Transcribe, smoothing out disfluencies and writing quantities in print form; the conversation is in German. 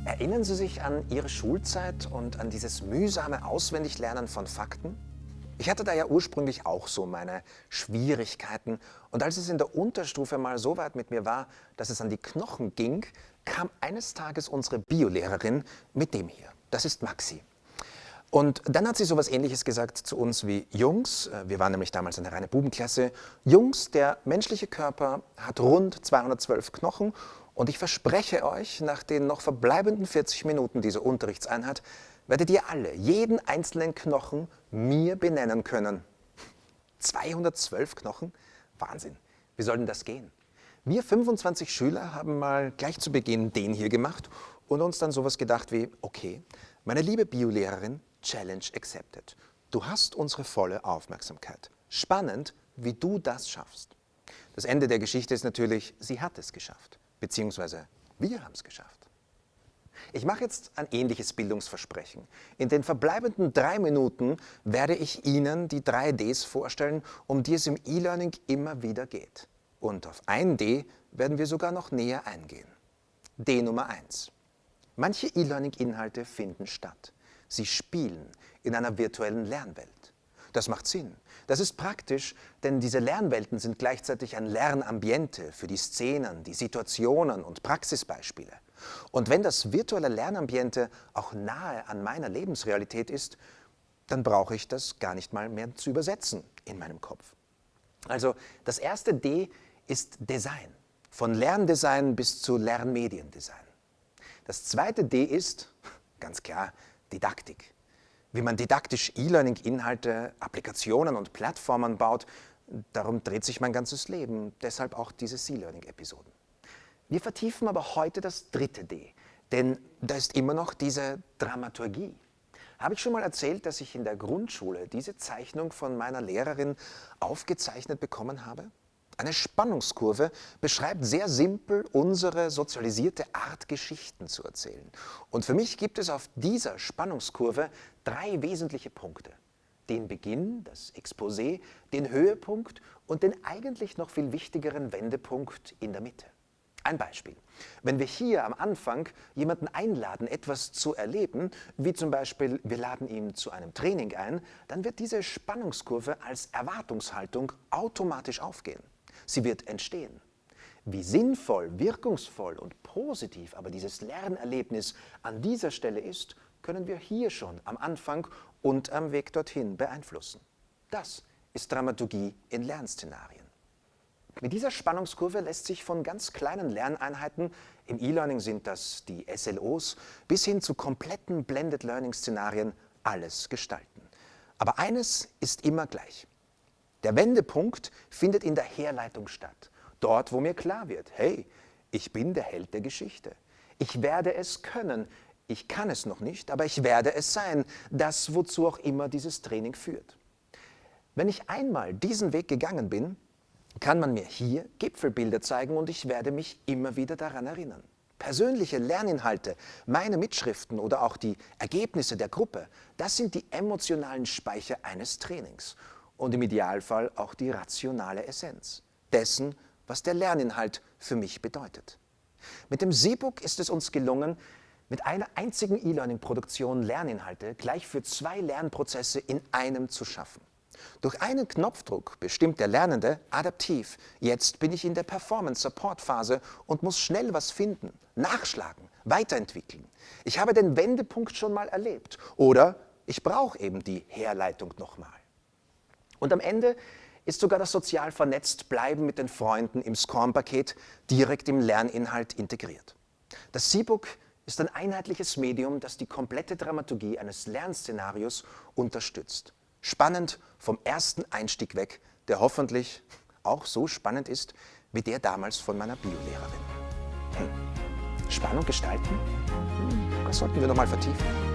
Erinnern Sie sich an Ihre Schulzeit und an dieses mühsame Auswendiglernen von Fakten? Ich hatte da ja ursprünglich auch so meine Schwierigkeiten. Und als es in der Unterstufe mal so weit mit mir war, dass es an die Knochen ging, kam eines Tages unsere Biolehrerin mit dem hier. Das ist Maxi. Und dann hat sie sowas Ähnliches gesagt zu uns wie: Jungs, wir waren nämlich damals eine reine Bubenklasse, Jungs, der menschliche Körper hat rund 212 Knochen und ich verspreche euch, nach den noch verbleibenden 40 Minuten dieser Unterrichtseinheit werdet ihr alle jeden einzelnen Knochen mir benennen können. 212 Knochen? Wahnsinn. Wie soll denn das gehen? Wir 25 Schüler haben mal gleich zu Beginn den hier gemacht und uns dann sowas gedacht wie: Okay, meine liebe Biolehrerin, Challenge accepted. Du hast unsere volle Aufmerksamkeit. Spannend, wie du das schaffst. Das Ende der Geschichte ist natürlich, sie hat es geschafft. Beziehungsweise wir haben es geschafft. Ich mache jetzt ein ähnliches Bildungsversprechen. In den verbleibenden 3 Minuten werde ich Ihnen die 3 Ds vorstellen, um die es im E-Learning immer wieder geht. Und auf ein D werden wir sogar noch näher eingehen. D Nummer 1. Manche E-Learning-Inhalte finden statt. Sie spielen in einer virtuellen Lernwelt. Das macht Sinn. Das ist praktisch, denn diese Lernwelten sind gleichzeitig ein Lernambiente für die Szenen, die Situationen und Praxisbeispiele. Und wenn das virtuelle Lernambiente auch nahe an meiner Lebensrealität ist, dann brauche ich das gar nicht mal mehr zu übersetzen in meinem Kopf. Also das erste D ist Design, von Lerndesign bis zu Lernmediendesign. Das zweite D ist, ganz klar, Didaktik. Wie man didaktisch E-Learning-Inhalte, Applikationen und Plattformen baut, darum dreht sich mein ganzes Leben, deshalb auch diese E-Learning-Episoden. Wir vertiefen aber heute das dritte D, denn da ist immer noch diese Dramaturgie. Habe ich schon mal erzählt, dass ich in der Grundschule diese Zeichnung von meiner Lehrerin aufgezeichnet bekommen habe? Eine Spannungskurve beschreibt sehr simpel unsere sozialisierte Art, Geschichten zu erzählen. Und für mich gibt es auf dieser Spannungskurve 3 wesentliche Punkte. Den Beginn, das Exposé, den Höhepunkt und den eigentlich noch viel wichtigeren Wendepunkt in der Mitte. Ein Beispiel. Wenn wir hier am Anfang jemanden einladen, etwas zu erleben, wie zum Beispiel wir laden ihn zu einem Training ein, dann wird diese Spannungskurve als Erwartungshaltung automatisch aufgehen. Sie wird entstehen. Wie sinnvoll, wirkungsvoll und positiv aber dieses Lernerlebnis an dieser Stelle ist, können wir hier schon am Anfang und am Weg dorthin beeinflussen. Das ist Dramaturgie in Lernszenarien. Mit dieser Spannungskurve lässt sich von ganz kleinen Lerneinheiten, im E-Learning sind das die SLOs, bis hin zu kompletten Blended Learning-Szenarien alles gestalten. Aber eines ist immer gleich. Der Wendepunkt findet in der Herleitung statt. Dort, wo mir klar wird: Hey, ich bin der Held der Geschichte. Ich werde es können. Ich kann es noch nicht, aber ich werde es sein. Das, wozu auch immer dieses Training führt. Wenn ich einmal diesen Weg gegangen bin, kann man mir hier Gipfelbilder zeigen und ich werde mich immer wieder daran erinnern. Persönliche Lerninhalte, meine Mitschriften oder auch die Ergebnisse der Gruppe, das sind die emotionalen Speicher eines Trainings. Und im Idealfall auch die rationale Essenz dessen, was der Lerninhalt für mich bedeutet. Mit dem Seebook ist es uns gelungen, mit einer einzigen E-Learning-Produktion Lerninhalte gleich für 2 Lernprozesse in einem zu schaffen. Durch einen Knopfdruck bestimmt der Lernende adaptiv: Jetzt bin ich in der Performance-Support-Phase und muss schnell was finden, nachschlagen, weiterentwickeln. Ich habe den Wendepunkt schon mal erlebt oder ich brauche eben die Herleitung nochmal. Und am Ende ist sogar das sozial vernetzt Bleiben mit den Freunden im SCORM-Paket direkt im Lerninhalt integriert. Das Seebook ist ein einheitliches Medium, das die komplette Dramaturgie eines Lernszenarios unterstützt. Spannend vom ersten Einstieg weg, der hoffentlich auch so spannend ist wie der damals von meiner Biolehrerin. Spannung gestalten? Das sollten wir noch mal vertiefen.